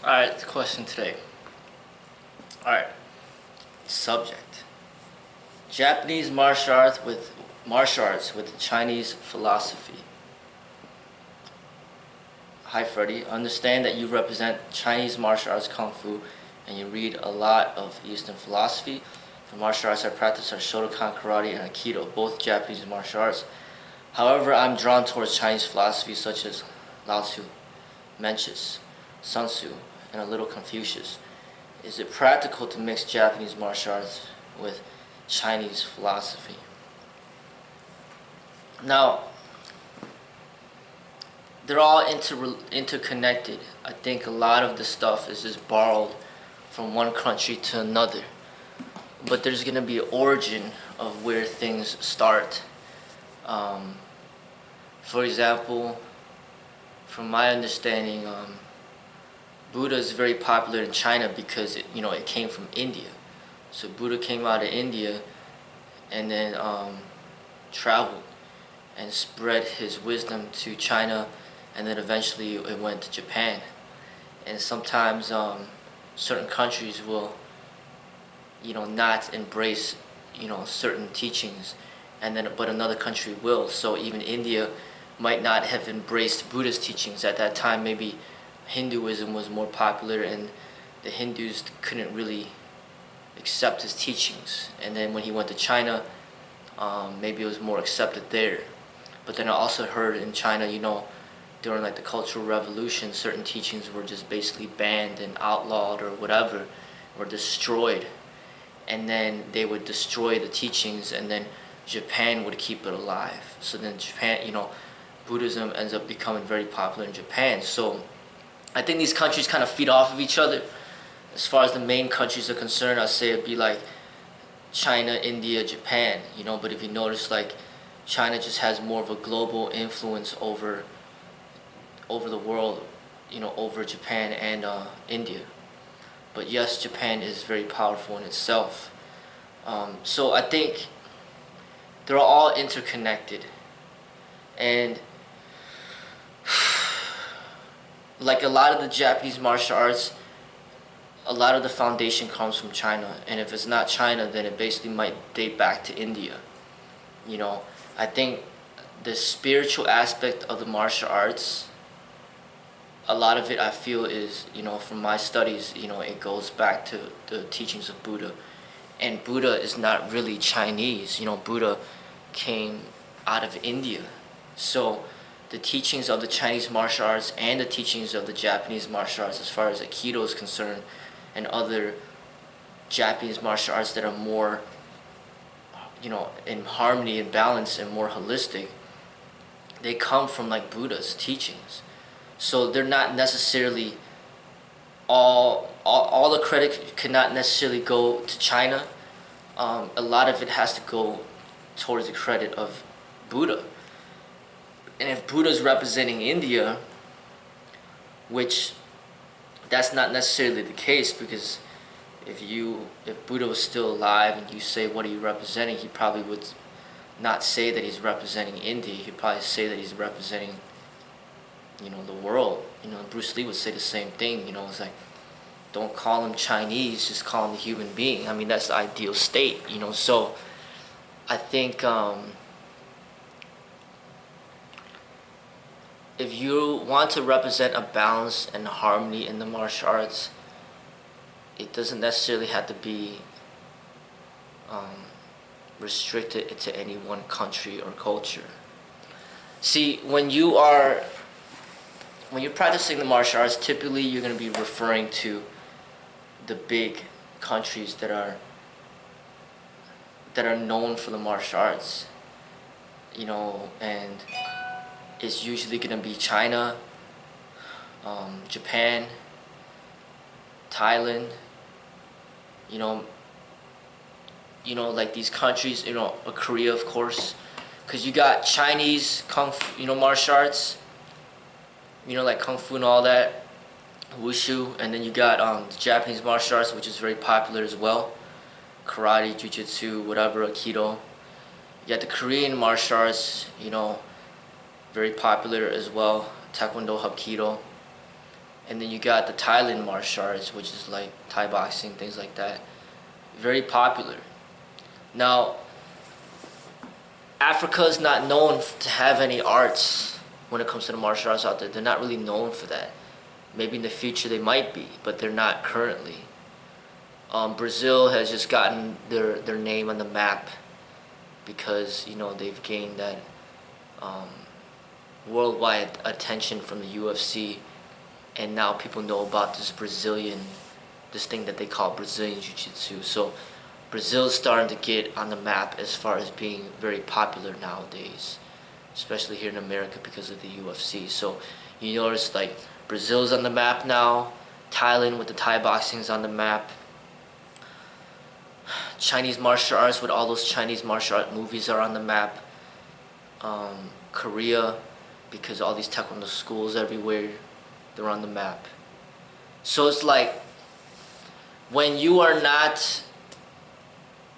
Alright, the question today. Alright, subject. Japanese martial arts with Chinese philosophy. Hi Freddie, understand that you represent Chinese martial arts Kung Fu and you read a lot of Eastern philosophy. The martial arts I practice are Shotokan Karate and Aikido, both Japanese martial arts. However, I'm drawn towards Chinese philosophy such as Lao Tzu, Mencius, Sun Tzu, and a little Confucius. Is it practical to mix Japanese martial arts with Chinese philosophy? Now, they're all interconnected. I think a lot of the stuff is just borrowed from one country to another. But there's going to be an origin of where things start. For example, from my understanding, Buddha is very popular in China because it came from India. So Buddha came out of India and then traveled and spread his wisdom to China, and then eventually it went to Japan. And sometimes certain countries will not embrace certain teachings, and then but another country will. So even India might not have embraced Buddha's teachings at that time. Maybe Hinduism was more popular and the Hindus couldn't really accept his teachings. And then when he went to China, maybe it was more accepted there. But then I also heard in China, during like the Cultural Revolution, certain teachings were just basically banned and outlawed or whatever, or destroyed. And then they would destroy the teachings, and then Japan would keep it alive. So then Japan, Buddhism ends up becoming very popular in Japan. So I think these countries kind of feed off of each other. As far as the main countries are concerned, I'd say it'd be like China, India, Japan, but if you notice, like, China just has more of a global influence over the world, over Japan and India. But yes, Japan is very powerful in itself. So I think they're all interconnected. And like a lot of the Japanese martial arts, a lot of the foundation comes from China. And if it's not China, then it basically might date back to India. I think the spiritual aspect of the martial arts, a lot of it I feel is, from my studies, it goes back to the teachings of Buddha. And Buddha is not really Chinese. Buddha came out of India. So the teachings of the Chinese martial arts and the teachings of the Japanese martial arts, as far as Aikido is concerned, and other Japanese martial arts that are more, in harmony and balance and more holistic, they come from like Buddha's teachings. So they're not necessarily all the credit cannot necessarily go to China. A lot of it has to go towards the credit of Buddha. And if Buddha's representing India, which that's not necessarily the case, because if Buddha was still alive and you say what are you representing, he probably would not say that he's representing India. He'd probably say that he's representing the world. Bruce Lee would say the same thing. It's like, don't call him Chinese, just call him a human being. I mean, that's the ideal state. So I think if you want to represent a balance and harmony in the martial arts, it doesn't necessarily have to be restricted to any one country or culture. See, when you're practicing the martial arts, typically you're going to be referring to the big countries that are known for the martial arts, and it's usually going to be China, Japan, Thailand, like these countries, Korea, of course, because you got Chinese Kung Fu, martial arts, like Kung Fu and all that, Wushu, and then you got the Japanese martial arts, which is very popular as well, karate, jiu-jitsu, whatever, Aikido. You got the Korean martial arts, very popular as well, Taekwondo, Hapkido. And then you got the Thailand martial arts, which is like Thai boxing, things like that. Very popular. Now, Africa is not known to have any arts when it comes to the martial arts out there. They're not really known for that. Maybe in the future they might be, but they're not currently. Brazil has just gotten their name on the map because, you know, they've gained that worldwide attention from the UFC, and now people know about this thing that they call Brazilian Jiu-Jitsu. So Brazil is starting to get on the map as far as being very popular nowadays, especially here in America because of the UFC. So you notice like Brazil's on the map now, Thailand with the Thai boxing's on the map, Chinese martial arts with all those Chinese martial art movies are on the map, Korea, because all these taekwondo schools everywhere, they're on the map. So it's like, when you are not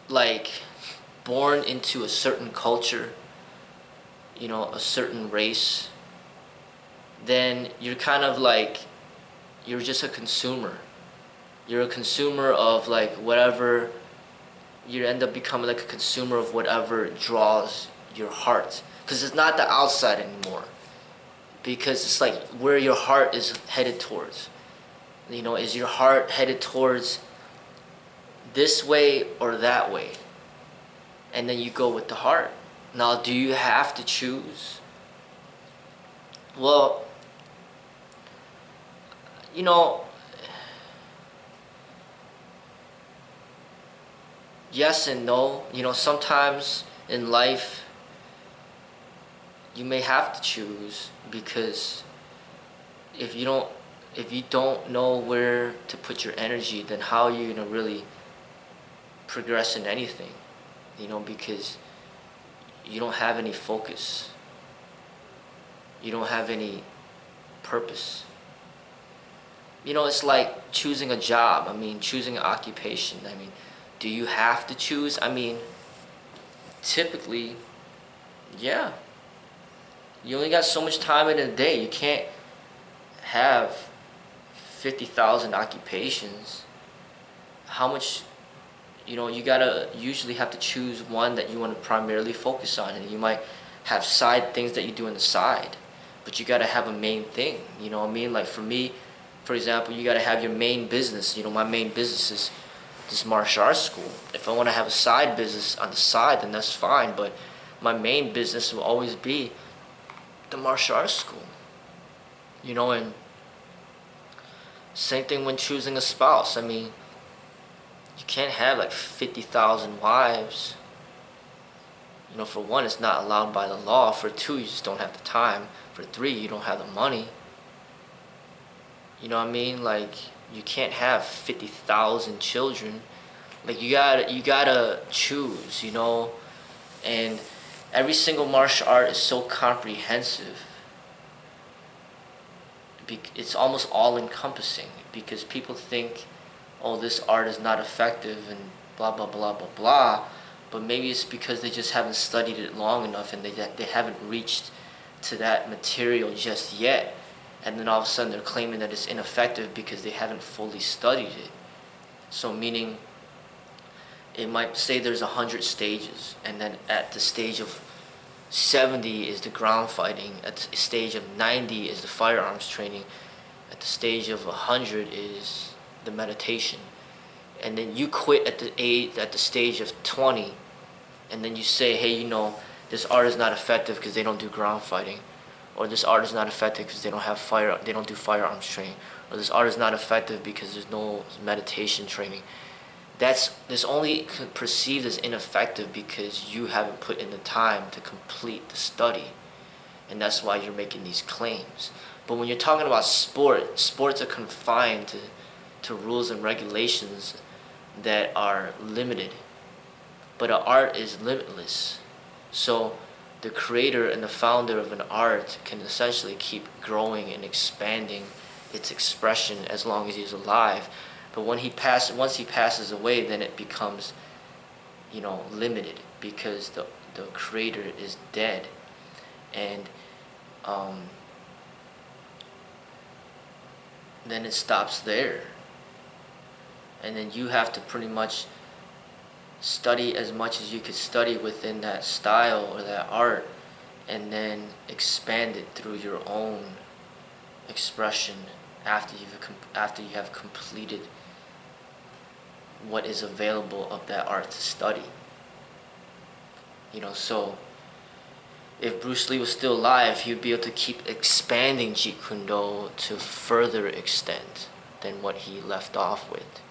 like born into a certain culture, you know, a certain race, then you're kind of like, you're just a consumer. You're a consumer of like whatever, you end up becoming like a consumer of whatever draws your heart. Because it's not the outside anymore. Because it's like where your heart is headed towards. You know, is your heart headed towards this way or that way? And then you go with the heart. Now, do you have to choose? Well, you know, yes and no. You know, sometimes in life you may have to choose, because if you don't know where to put your energy, then how are you gonna really progress in anything? You know, because you don't have any focus. You don't have any purpose. You know, it's like choosing a job. I mean, choosing an occupation. I mean, do you have to choose? I mean, typically, yeah. You only got so much time in a day. You can't have 50,000 occupations. How much, you know, you gotta usually have to choose one that you want to primarily focus on. And you might have side things that you do on the side, but you gotta have a main thing. You know what I mean? Like for me, for example, you gotta have your main business. You know, my main business is this martial arts school. If I want to have a side business on the side, then that's fine. But my main business will always be the martial arts school. You know, and same thing when choosing a spouse. I mean, you can't have like 50,000 wives. You know, for one, it's not allowed by the law. For two, you just don't have the time. For three, you don't have the money. You know what I mean? Like, you can't have 50,000 children. Like, you gotta choose, you know? And every single martial art is so comprehensive. It's almost all-encompassing, because people think, oh, this art is not effective and blah, blah, blah, blah, blah. But maybe it's because they just haven't studied it long enough, and they haven't reached to that material just yet. And then all of a sudden they're claiming that it's ineffective because they haven't fully studied it. So meaning, it might say there's 100 stages, and then at the stage of 70 is the ground fighting, at the stage of 90 is the firearms training, at the stage of 100 is the meditation. And then you quit at the stage of 20, and then you say, hey, you know, this art is not effective because they don't do ground fighting, or this art is not effective because they don't do firearms training, or this art is not effective because there's no meditation training. This only perceived as ineffective because you haven't put in the time to complete the study, and that's why you're making these claims. But when you're talking about sports are confined to rules and regulations that are limited, but an art is limitless. So the creator and the founder of an art can essentially keep growing and expanding its expression as long as he's alive. But once he passes away, then it becomes, you know, limited, because the creator is dead. And then it stops there. And then you have to pretty much study as much as you could study within that style or that art, and then expand it through your own expression after you have completed what is available of that art to study. So if Bruce Lee was still alive, he'd be able to keep expanding Jeet Kune Do to further extent than what he left off with.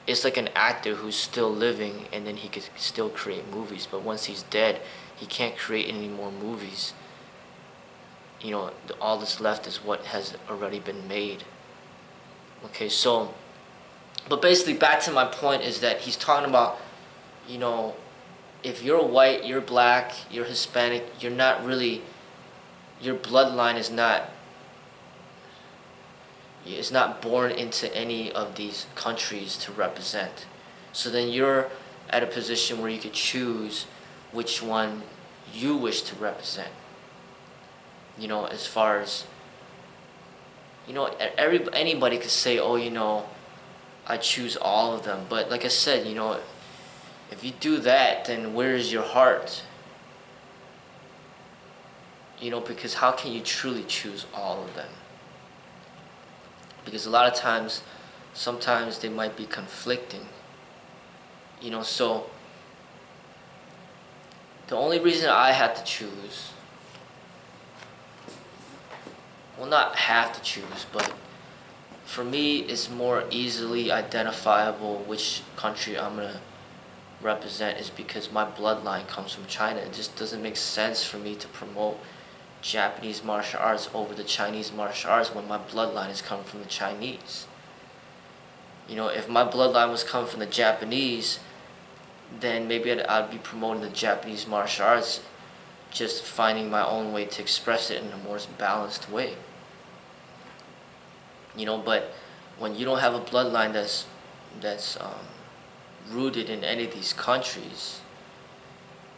It's like an actor who's still living, and then he could still create movies, but once he's dead, he can't create any more movies. All that's left is what has already been made. Okay, so, but basically back to my point is that he's talking about, if you're white, you're black, you're Hispanic, you're not really, your bloodline is not, it's not born into any of these countries to represent. So then you're at a position where you could choose which one you wish to represent. As far as, anybody could say, oh, I choose all of them. But like I said, if you do that, then where is your heart? Because how can you truly choose all of them? Because a lot of times, sometimes they might be conflicting. So the only reason I had to choose, well, not have to choose, but for me, it's more easily identifiable which country I'm going to represent is because my bloodline comes from China. It just doesn't make sense for me to promote Japanese martial arts over the Chinese martial arts when my bloodline is coming from the Chinese. If my bloodline was coming from the Japanese, then maybe I'd be promoting the Japanese martial arts, just finding my own way to express it in a more balanced way. But when you don't have a bloodline that's rooted in any of these countries,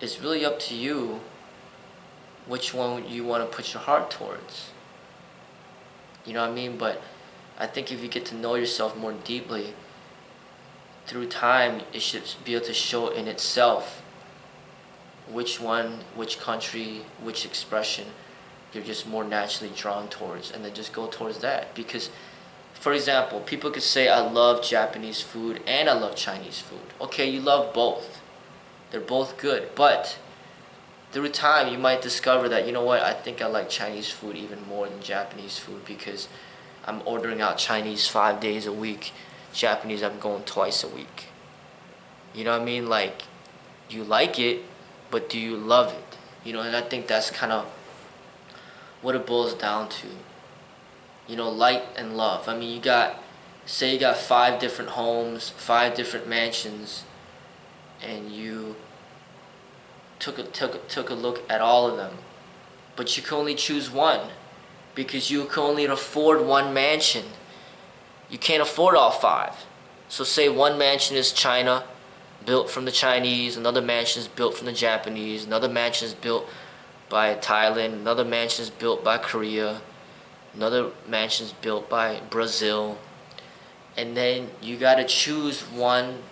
it's really up to you which one you want to put your heart towards. You know what I mean? But I think if you get to know yourself more deeply, through time, it should be able to show in itself which one, which country, which expression you're just more naturally drawn towards, and then just go towards that. Because, for example, people could say, I love Japanese food and I love Chinese food. Okay, you love both. They're both good, but through time, you might discover that, I think I like Chinese food even more than Japanese food because I'm ordering out Chinese 5 days a week. Japanese, I'm going twice a week. You know what I mean? Like, you like it, but do you love it? And I think that's kind of what it boils down to. Like and love. I mean, say you got 5 different homes, 5 different mansions, and you took a look at all of them, but you can only choose one because you can only afford one mansion. You can't afford all 5. So say one mansion is China, built from the Chinese, another mansion is built from the Japanese, another mansion is built by Thailand, another mansion is built by Korea, another mansion is built by Brazil, and then you gotta choose one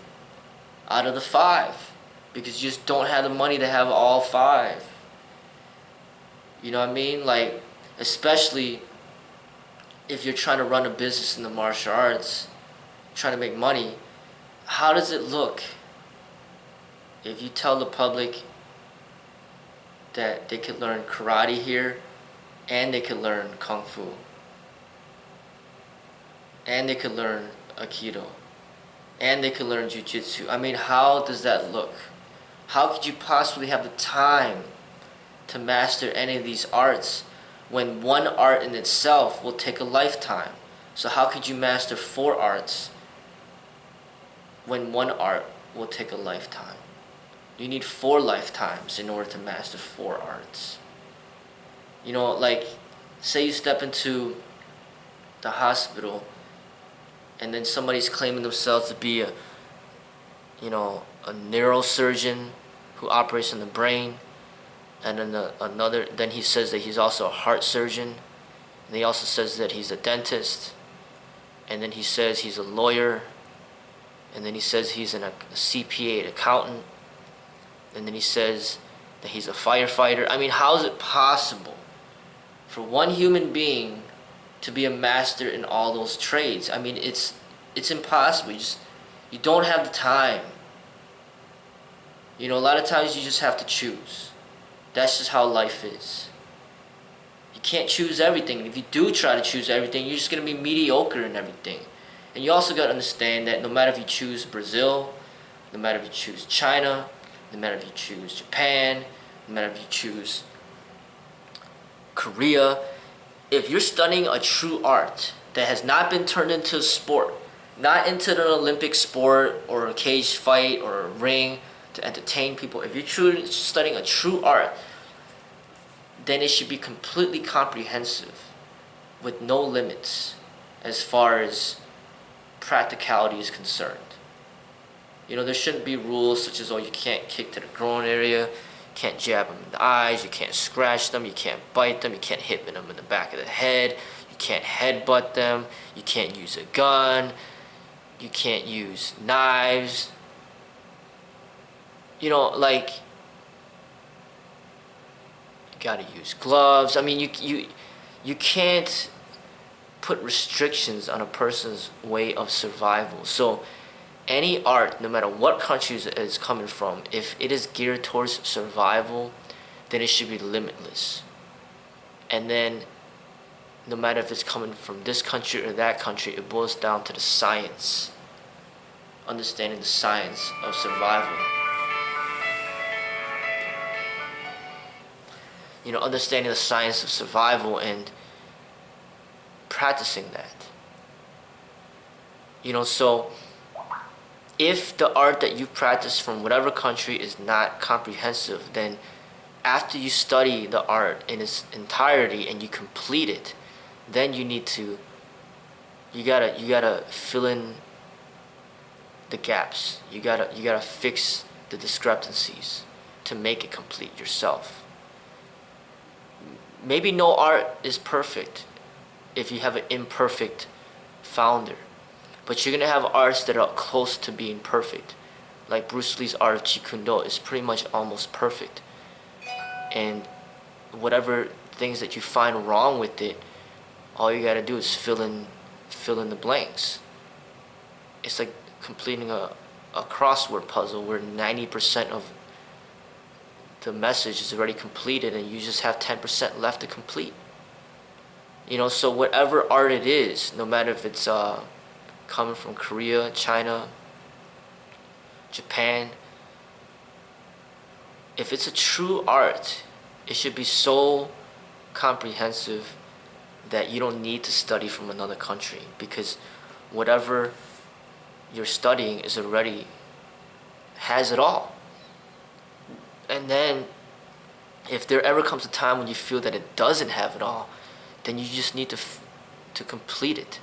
out of the 5. Because you just don't have the money to have all 5. You know what I mean? Like, especially if you're trying to run a business in the martial arts, trying to make money, how does it look if you tell the public that they could learn karate here and they could learn kung fu and they could learn aikido and they could learn jiu-jitsu? I mean, how does that look? How could you possibly have the time to master any of these arts when one art in itself will take a lifetime? So how could you master 4 arts when one art will take a lifetime? You need 4 lifetimes in order to master 4 arts. Like, say you step into the hospital and then somebody's claiming themselves to be a neurosurgeon who operates on the brain, and then he says that he's also a heart surgeon, and he also says that he's a dentist, and then he says he's a lawyer, and then he says he's a CPA, an accountant, and then he says that he's a firefighter. I mean, how is it possible for one human being to be a master in all those trades? I mean, it's impossible. You don't have the time. You know, a lot of times you just have to choose. That's just how life is. You can't choose everything. And if you do try to choose everything, you're just going to be mediocre in everything. And you also got to understand that no matter if you choose Brazil, no matter if you choose China, no matter if you choose Japan, no matter if you choose Korea, if you're studying a true art that has not been turned into a sport, not into an Olympic sport or a cage fight or a ring to entertain people, if you're truly studying a true art, then it should be completely comprehensive with no limits as far as practicality is concerned. You know, there shouldn't be rules such as, oh, you can't kick to the groin area, you can't jab them in the eyes, you can't scratch them, you can't bite them, you can't hit them in the back of the head, you can't headbutt them, you can't use a gun, you can't use knives. You know, like, you gotta use gloves. I mean, you can't put restrictions on a person's way of survival. So any art, no matter what country it's coming from, if it is geared towards survival, then it should be limitless. And then no matter if it's coming from this country or that country, it boils down to the science. Understanding the science of survival. You know, understanding the science of survival and practicing that. You know, so if the art that you practice from whatever country is not comprehensive, then after you study the art in its entirety and you complete it, then you gotta fill in the gaps. You gotta fix the discrepancies to make it complete yourself. Maybe no art is perfect if you have an imperfect founder, but you're gonna have arts that are close to being perfect. Like Bruce Lee's art of Jeet Kune Do is pretty much almost perfect, and whatever things that you find wrong with it, all you gotta do is fill in the blanks. It's like completing a crossword puzzle where 90% of the message is already completed and you just have 10% left to complete. You know, so whatever art it is, no matter if it's coming from Korea, China, Japan, if it's a true art, it should be so comprehensive that you don't need to study from another country, because whatever you're studying is already has it all. And then if there ever comes a time when you feel that it doesn't have it all, then you just need to complete it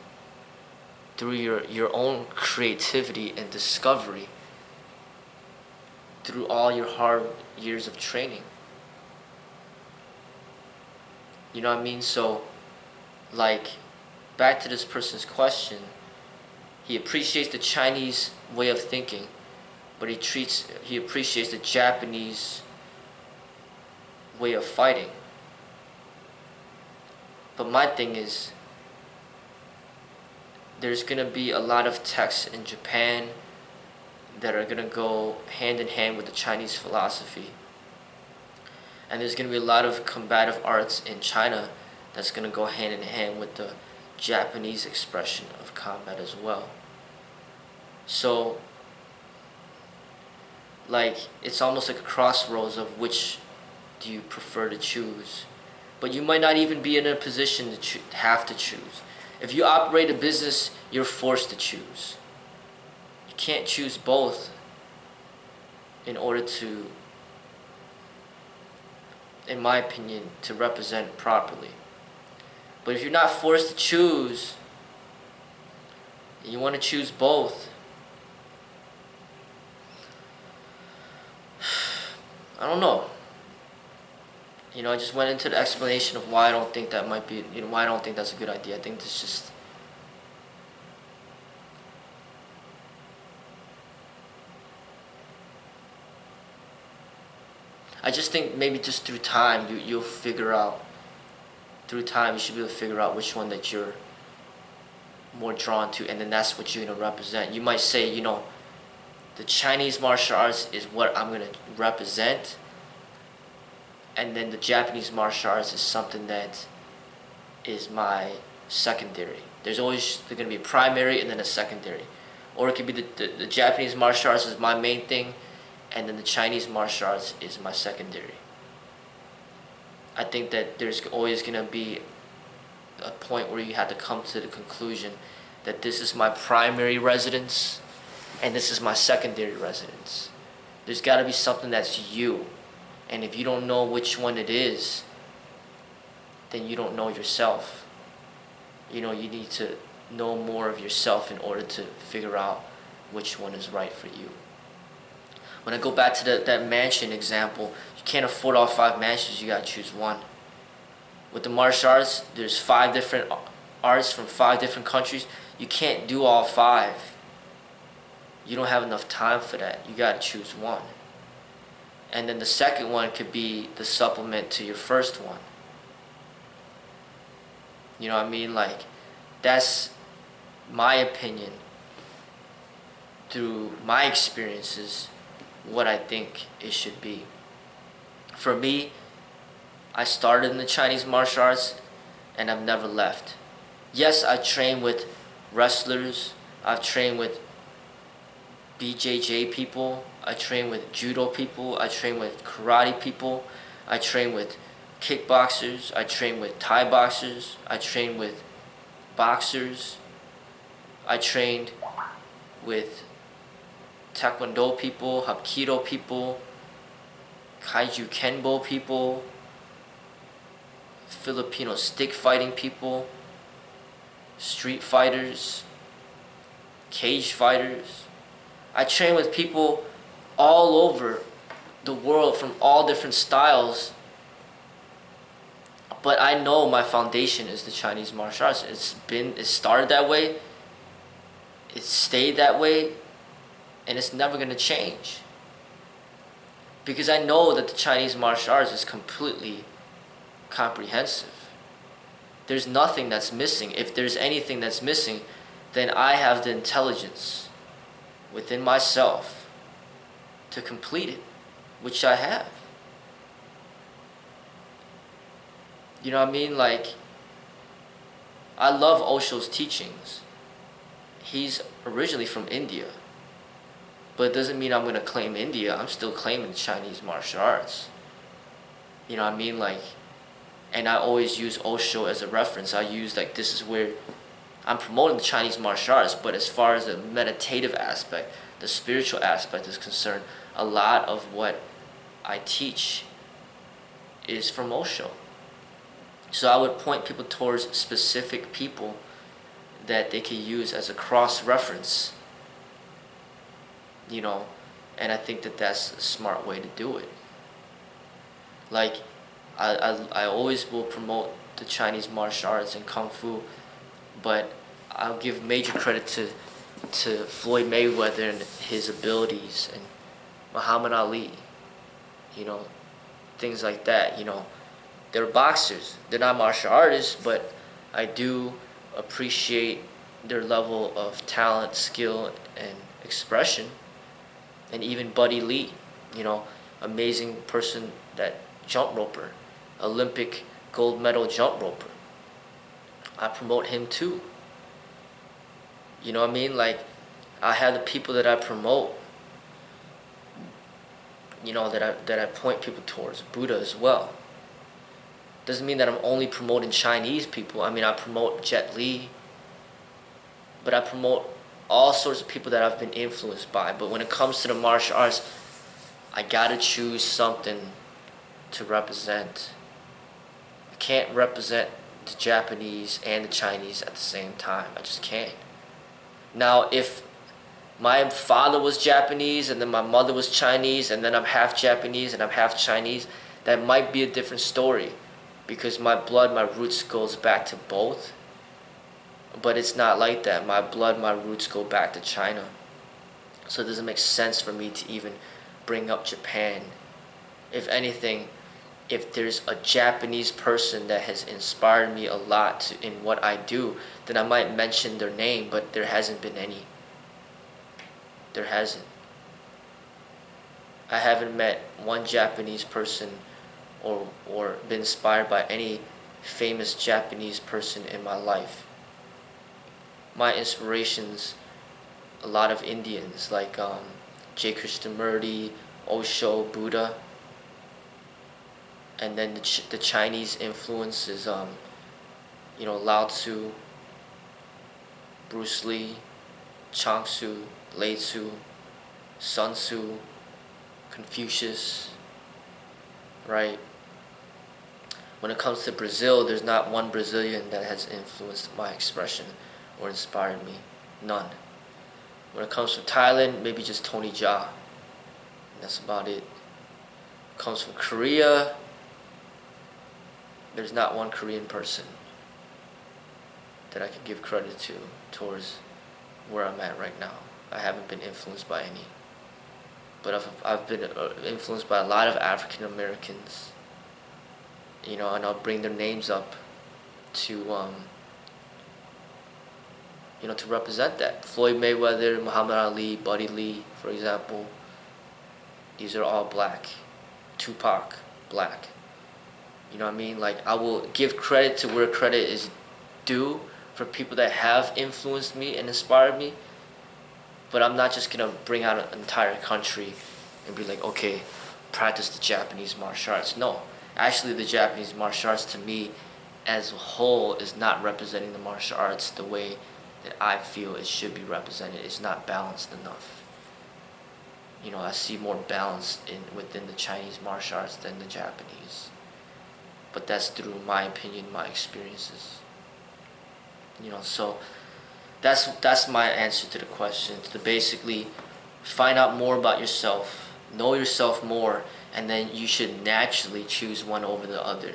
through your own creativity and discovery, through all your hard years of training. You know what I mean? So, like, back to this person's question, he appreciates the Chinese way of thinking, but he appreciates the Japanese way of fighting. But my thing is, there's gonna be a lot of texts in Japan that are gonna go hand in hand with the Chinese philosophy. And there's gonna be a lot of combative arts in China that's gonna go hand in hand with the Japanese expression of combat as well. So, like, it's almost like a crossroads of which do you prefer to choose. But you might not even be in a position to have to choose. If you operate a business, you're forced to choose. You can't choose both in order to, in my opinion, to represent properly. But if you're not forced to choose, and you want to choose both, I don't know. You know, I just went into the explanation of why I don't think that might be, why I don't think that's a good idea. I think it's just, I just think maybe just through time you'll figure out. Through time you should be able to figure out which one that you're more drawn to, and then that's what you're gonna represent. You might say, the Chinese martial arts is what I'm gonna represent, and then the Japanese martial arts is something that is my secondary. There's gonna be a primary and then a secondary, or it could be the Japanese martial arts is my main thing, and then the Chinese martial arts is my secondary. I think that there's always gonna be a point where you have to come to the conclusion that this is my primary residence and this is my secondary residence. There's got to be something that's you, and if you don't know which one it is, then you don't know yourself. You need to know more of yourself in order to figure out which one is right for you. When I go back to that mansion example, you can't afford all 5 mansions, you got to choose one. With the martial arts, there's 5 different arts from 5 different countries. You can't do all 5. You don't have enough time for that. You got to choose one. And then the second one could be the supplement to your first one. You know what I mean? Like, that's my opinion through my experiences, what I think it should be. For me, I started in the Chinese martial arts and I've never left. Yes, I train with wrestlers. I've trained with BJJ people. I train with judo people. I train with karate people. I train with kickboxers. I train with Thai boxers. I train with boxers. I trained with Taekwondo people, Hapkido people, Kaiju Kenbo people, Filipino stick fighting people, street fighters, cage fighters. I train with people all over the world from all different styles, but I know my foundation is the Chinese martial arts. It started that way, it stayed that way, and it's never going to change. Because I know that the Chinese martial arts is completely comprehensive. There's nothing that's missing. If there's anything that's missing, then I have the intelligence within myself to complete it, which I have. You know what I mean? Like, I love Osho's teachings. He's originally from India. But it doesn't mean I'm going to claim India. I'm still claiming Chinese martial arts. You know what I mean? Like, and I always use Osho as a reference. I use, like, this is where I'm promoting the Chinese martial arts, but as far as the meditative aspect, the spiritual aspect is concerned, a lot of what I teach is from Osho. So I would point people towards specific people that they could use as a cross-reference, and I think that that's a smart way to do it. Like, I always will promote the Chinese martial arts and Kung Fu, but I'll give major credit to Floyd Mayweather and his abilities, and Muhammad Ali, things like that. They're boxers. They're not martial artists, but I do appreciate their level of talent, skill, and expression. And even Buddy Lee, amazing person, that jump roper, Olympic gold medal jump roper. I promote him too. You know what I mean? Like, I have the people that I promote, that I point people towards. Buddha as well. Doesn't mean that I'm only promoting Chinese people. I mean, I promote Jet Li, but I promote all sorts of people that I've been influenced by. But when it comes to the martial arts, I gotta choose something to represent. I can't represent the Japanese and the Chinese at the same time. I just can't. Now, if my father was Japanese and then my mother was Chinese and then I'm half Japanese and I'm half Chinese, that might be a different story, because my blood, my roots goes back to both. But it's not like that. My blood, my roots go back to China. So it doesn't make sense for me to even bring up Japan If anything, if there's a Japanese person that has inspired me a lot in what I do, then I might mention their name, but there hasn't been any. There hasn't. I haven't met one Japanese person or been inspired by any famous Japanese person in my life. My inspirations, a lot of Indians like J. Krishnamurti, Osho, Buddha, and then the Chinese influences, Lao Tzu, Bruce Lee, Chuang Tzu, Lei Tzu, Sun Tzu, Confucius, right? When it comes to Brazil, there's not one Brazilian that has influenced my expression or inspired me. None. When it comes from Thailand, maybe just Tony Jaa. That's about it. It comes from Korea, there's not one Korean person that I could give credit to towards where I'm at right now. I haven't been influenced by any. But I've been influenced by a lot of African Americans, and I'll bring their names up to to represent that. Floyd Mayweather, Muhammad Ali, Buddy Lee, for example. These are all black. Tupac, black. You know what I mean? Like, I will give credit to where credit is due for people that have influenced me and inspired me. But I'm not just gonna bring out an entire country and be like, okay, practice the Japanese martial arts. No, actually the Japanese martial arts to me as a whole is not representing the martial arts the way that I feel it should be represented. It's not balanced enough. I see more balance within the Chinese martial arts than the Japanese. But that's through my opinion, my experiences. So that's my answer to the question. To basically find out more about yourself, know yourself more, and then you should naturally choose one over the other.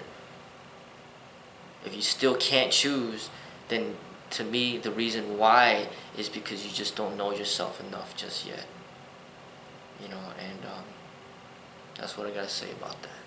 If you still can't choose, then to me the reason why is because you just don't know yourself enough just yet. And that's what I gotta say about that.